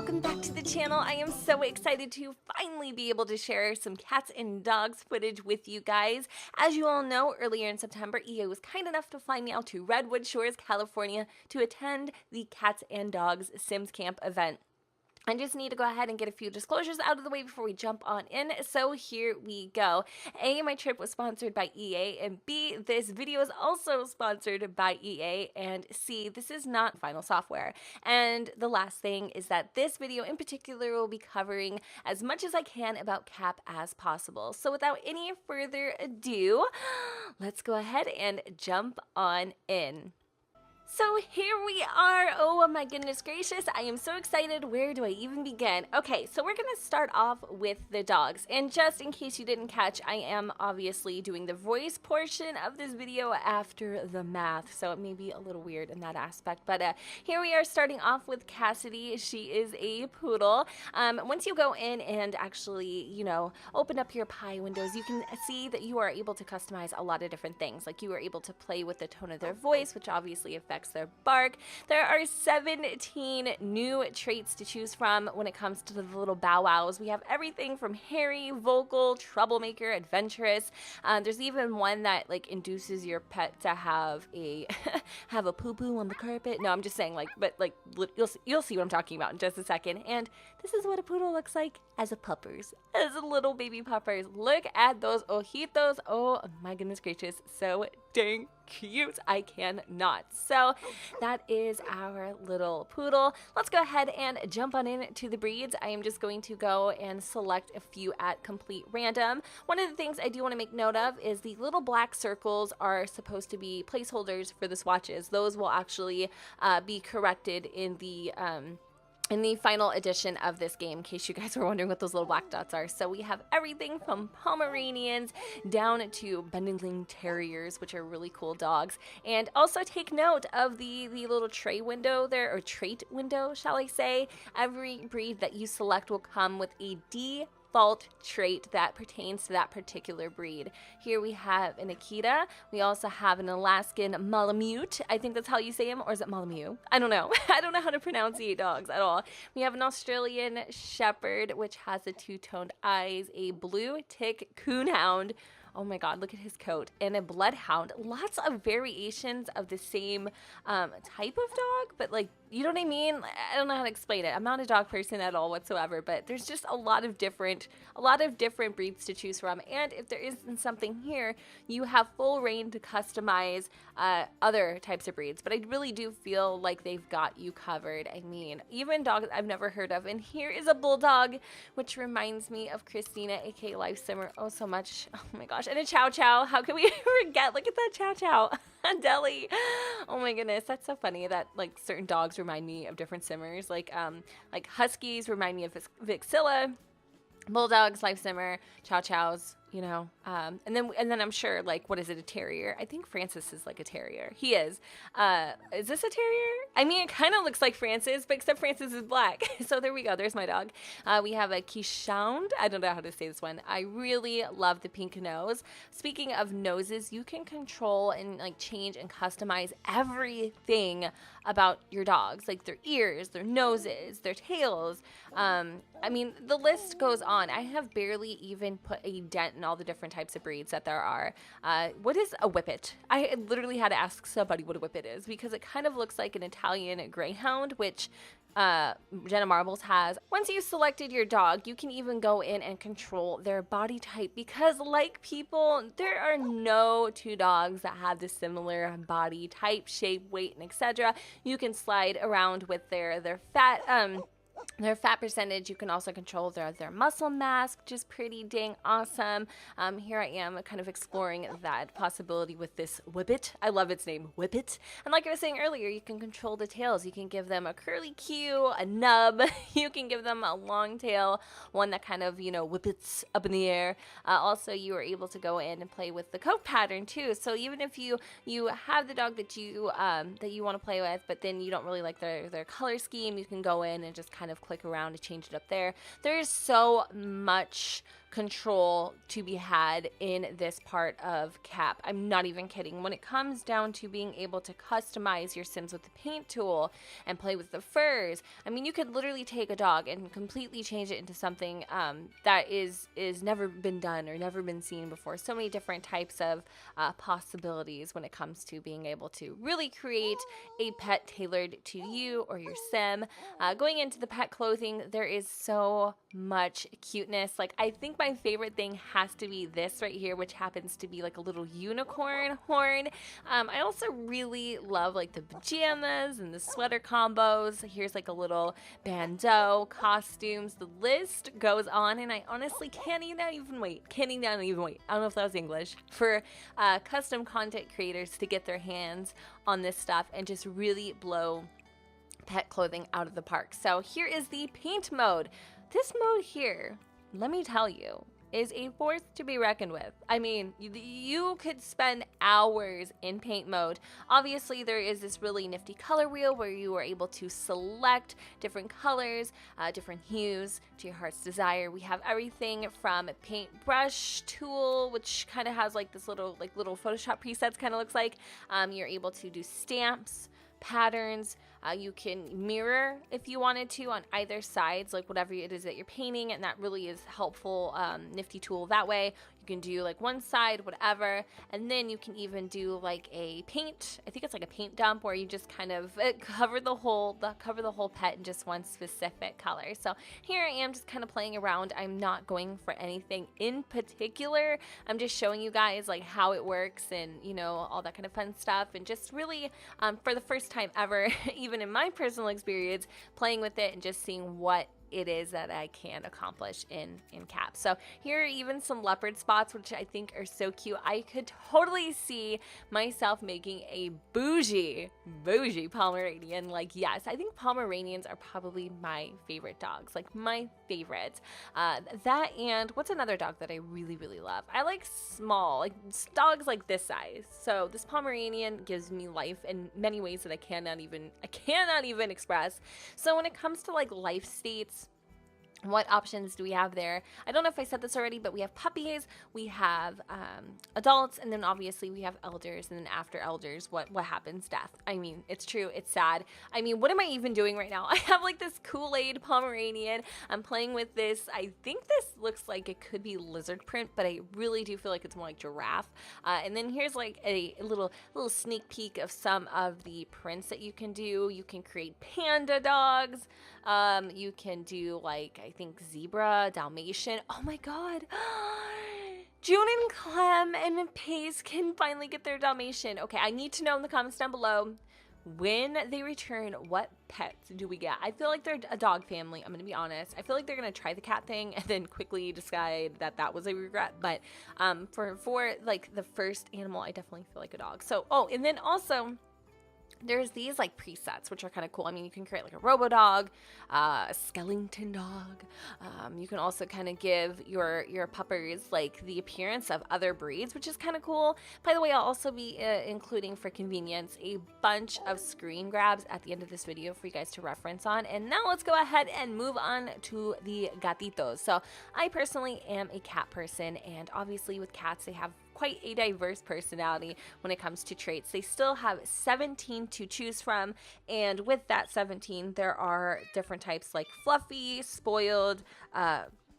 welcome back to the channel. I am so excited to finally be able to share some cats and dogs footage with you guys. As you all know, earlier in September, EA was kind enough to fly me out to Redwood Shores, California to attend the Cats and Dogs Sims Camp event. I just need to go ahead and get a few disclosures out of the way before we jump on in, so here we go. A, my trip was sponsored by EA, and B, this video is also sponsored by EA, and C, this is not final software. And the last thing is that this video in particular will be covering as much as I can about CAP as possible. So without any further ado, let's go ahead and jump on in. So here we are. Oh my goodness gracious, I am so excited. Where do I even begin? Okay, so we're gonna start off with the dogs, and just in case you didn't catch, I am obviously doing the voice portion of this video after the math, so it may be a little weird in that aspect, but here we are starting off with Cassidy. She is a poodle. Once you go in and actually, you know, open up your pie windows, you can see that you are able to customize a lot of different things. Like you are able to play with the tone of their voice, which obviously affects their bark. There are 17 new traits to choose from when it comes to the little bow wows. We have everything from hairy, vocal, troublemaker, adventurous. There's even one that like induces your pet to have a have a poo-poo on the carpet. No, I'm just saying, like, but like you'll see what I'm talking about in just a second. And this is what a poodle looks like as a puppers, as a little baby puppers. Look at those ojitos. Oh my goodness gracious, so dang cute. I cannot. So that is our little poodle. Let's go ahead and jump on into the breeds. I am just going to go and select a few at complete random. One of the things I do want to make note of is the little black circles are supposed to be placeholders for the swatches. Those will actually be corrected in the final edition of this game, in case you guys were wondering what those little black dots are. So we have everything from Pomeranians down to Bendingling Terriers, which are really cool dogs. And also take note of the little tray window there, or trait window, shall I say. Every breed that you select will come with a default trait that pertains to that particular breed. Here we have an Akita. We also have an Alaskan Malamute. I think that's how you say him, or is it Malamute? I don't know. I don't know how to pronunciate dogs at all. We have an Australian Shepherd, which has the two-toned eyes, a blue tick coonhound. Oh my god, look at his coat. And a bloodhound. Lots of variations of the same type of dog, but like, you know what I mean? I don't know how to explain it. I'm not a dog person at all whatsoever, but there's just a lot of different breeds to choose from. And if there isn't something here, you have full reign to customize other types of breeds. But I really do feel like they've got you covered. I mean, even dogs I've never heard of. And here is a bulldog, which reminds me of Christina, aka Life Simmer, oh so much. Oh my gosh. And a Chow Chow. How can we forget? Look at that Chow Chow. Deli. Oh my goodness, that's so funny that like certain dogs remind me of different simmers. Like Huskies remind me of Vixilla, Bulldogs, Life Simmer, Chow Chows, you know, and then I'm sure, like, what is it, a terrier? I think Francis is like a terrier. He is. Is this a terrier? I mean, it kind of looks like Francis, but except Francis is black. So there we go. There's my dog. We have a Keeshond. I don't know how to say this one. I really love the pink nose. Speaking of noses, you can control and like change and customize everything about your dogs, like their ears, their noses, their tails. I mean, the list goes on. I have barely even put a dent in all the different types of breeds that there are. What is a whippet? I literally had to ask somebody what a whippet is, because it kind of looks like an Italian greyhound, which Jenna Marbles has. Once you've selected your dog, you can even go in and control their body type, because like people, there are no two dogs that have the similar body type, shape, weight, and etc. You can slide around with their fat percentage. You can also control their muscle mass, which is pretty dang awesome. Here I am kind of exploring that possibility with this Whippet. I love its name, Whippet. And like I was saying earlier, you can control the tails. You can give them a curly Q, a nub. You can give them a long tail, one that kind of, you know, whippets up in the air. Also, you are able to go in and play with the coat pattern too. So even if you have the dog that you want to play with, but then you don't really like their color scheme, you can go in and just kind of click around to change it up there. There is so much control to be had in this part of CAP. I'm not even kidding. When it comes down to being able to customize your Sims with the paint tool and play with the furs, I mean, you could literally take a dog and completely change it into something that is never been done or never been seen before. So many different types of possibilities when it comes to being able to really create a pet tailored to you or your Sim. Going into the pet clothing, there is so much cuteness. Like, I think my favorite thing has to be this right here, which happens to be like a little unicorn horn. I also really love like the pajamas and the sweater combos. Here's like a little bandeau, costumes. The list goes on, and I honestly can't even wait. I don't know if that was English. For custom content creators to get their hands on this stuff and just really blow pet clothing out of the park. So here is the paint mode. This mode here, let me tell you, is a force to be reckoned with. I mean, you could spend hours in paint mode. Obviously, there is this really nifty color wheel where you are able to select different colors, different hues to your heart's desire. We have everything from paintbrush tool, which kind of has like this little Photoshop presets kind of looks like. You're able to do stamps, patterns. You can mirror if you wanted to on either sides, like whatever it is that you're painting, and that really is helpful, nifty tool that way. You can do like one side, whatever, and then you can even do like a paint. I think it's like a paint dump where you just kind of cover the whole pet in just one specific color. So here I am just kind of playing around. I'm not going for anything in particular. I'm just showing you guys like how it works and, you know, all that kind of fun stuff, and just really for the first time ever, even in my personal experience, playing with it and just seeing what it is that I can accomplish in CAP. So here are even some leopard spots, which I think are so cute. I could totally see myself making a bougie Pomeranian. Like, yes, I think Pomeranians are probably my favorite dogs, like my favorite. That, and what's another dog that I really love? I like small, like dogs like this size. So this Pomeranian gives me life in many ways that I cannot even express. So when it comes to like life states, what options do we have there? I don't know if I said this already, but we have puppies, we have adults, and then obviously we have elders, and then after elders, what happens? Death. I mean, it's true, it's sad. I mean, what am I even doing right now? I have like this Kool-Aid Pomeranian. I'm playing with this. I think this looks like it could be lizard print, but I really do feel like it's more like giraffe. And then here's like a little sneak peek of some of the prints that you can do. You can create panda dogs. You can do like, I think zebra, Dalmatian. Oh my god. June and Clem and Pace can finally get their Dalmatian. Okay, I need to know in the comments down below, when they return, what pets do we get? I feel like they're a dog family. I'm going to be honest. I feel like they're going to try the cat thing and then quickly decide that was a regret. But for like the first animal, I definitely feel like a dog. So, oh, and then also, there's these like presets, which are kind of cool. I mean, you can create like a robo dog, a skeleton dog. You can also kind of give your puppers like the appearance of other breeds, which is kind of cool. By the way, I'll also be including, for convenience, a bunch of screen grabs at the end of this video for you guys to reference on. And now let's go ahead and move on to the gatitos. So I personally am a cat person, and obviously with cats, they have quite a diverse personality when it comes to traits. They still have 17 to choose from, and with that 17, there are different types like fluffy, spoiled,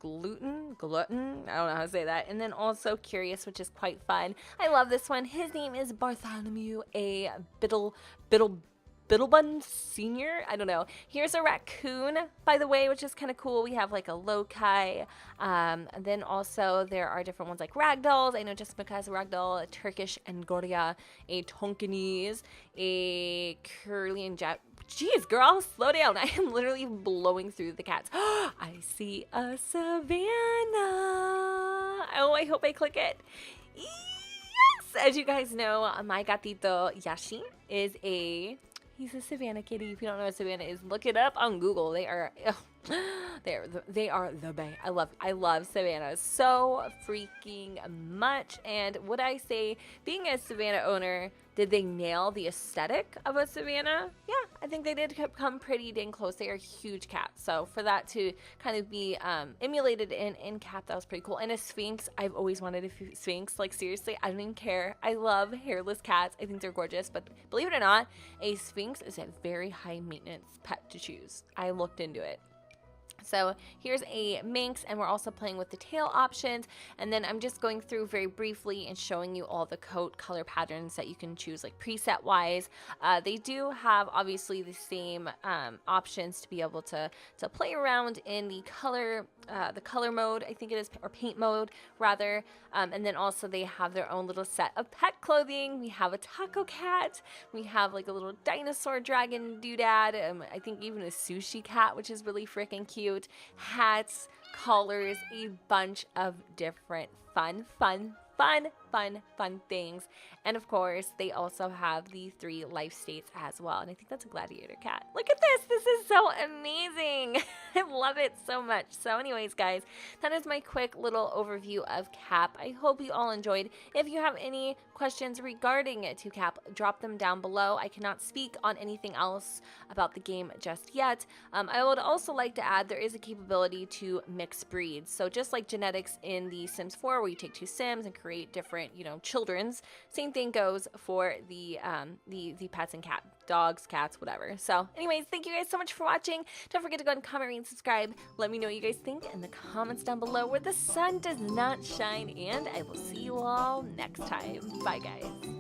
glutton, I don't know how to say that, and then also curious, which is quite fun. I love this one. His name is Bartholomew, a Bittlebun Senior. I don't know. Here's a raccoon, by the way, which is kind of cool. We have like a loci. And then also there are different ones like ragdolls. I know Jessica has a ragdoll, a Turkish Angora, a Tonkinese, a Curly Jet. Jeez, girl, slow down. I am literally blowing through the cats. I see a Savannah. Oh, I hope I click it. Yes! As you guys know, my gatito Yashin is he's a Savannah kitty. If you don't know what Savannah is, look it up on Google. They are the bay. I love Savannah so freaking much. And would I say, being a Savannah owner, did they nail the aesthetic of a Savannah? Yeah, I think they did come pretty dang close. They are huge cats, so for that to kind of be emulated in cat, that was pretty cool. And a Sphinx, I've always wanted a Sphinx. Like, seriously, I don't even care. I love hairless cats. I think they're gorgeous, but believe it or not, a Sphinx is a very high maintenance pet to choose. I looked into it. So here's a Manx, and we're also playing with the tail options, and then I'm just going through very briefly and showing you all the coat color patterns that you can choose, like preset wise. They do have obviously the same options to be able to play around in the color mode, I think it is, or paint mode rather, and then also they have their own little set of pet clothing. We have a taco cat, we have like a little dinosaur dragon doodad, I think even a sushi cat, which is really freaking cute. Hats, collars, a bunch of different fun things. And of course, they also have the 3 life states as well. And I think that's a gladiator cat. Look at this. This is so amazing. I love it so much. So anyways, guys, that is my quick little overview of Cap. I hope you all enjoyed. If you have any questions regarding to Cap, drop them down below. I cannot speak on anything else about the game just yet. I would also like to add there is a capability to mix breeds. So just like genetics in the Sims 4, where you take 2 Sims and create different, children's, same thing goes for the pets and cat, dogs, cats, whatever. So anyways, thank you guys so much for watching. Don't forget to go ahead and comment, rate, and subscribe. Let me know what you guys think in the comments down below where the sun does not shine, and I will see you all next time. Bye, guys.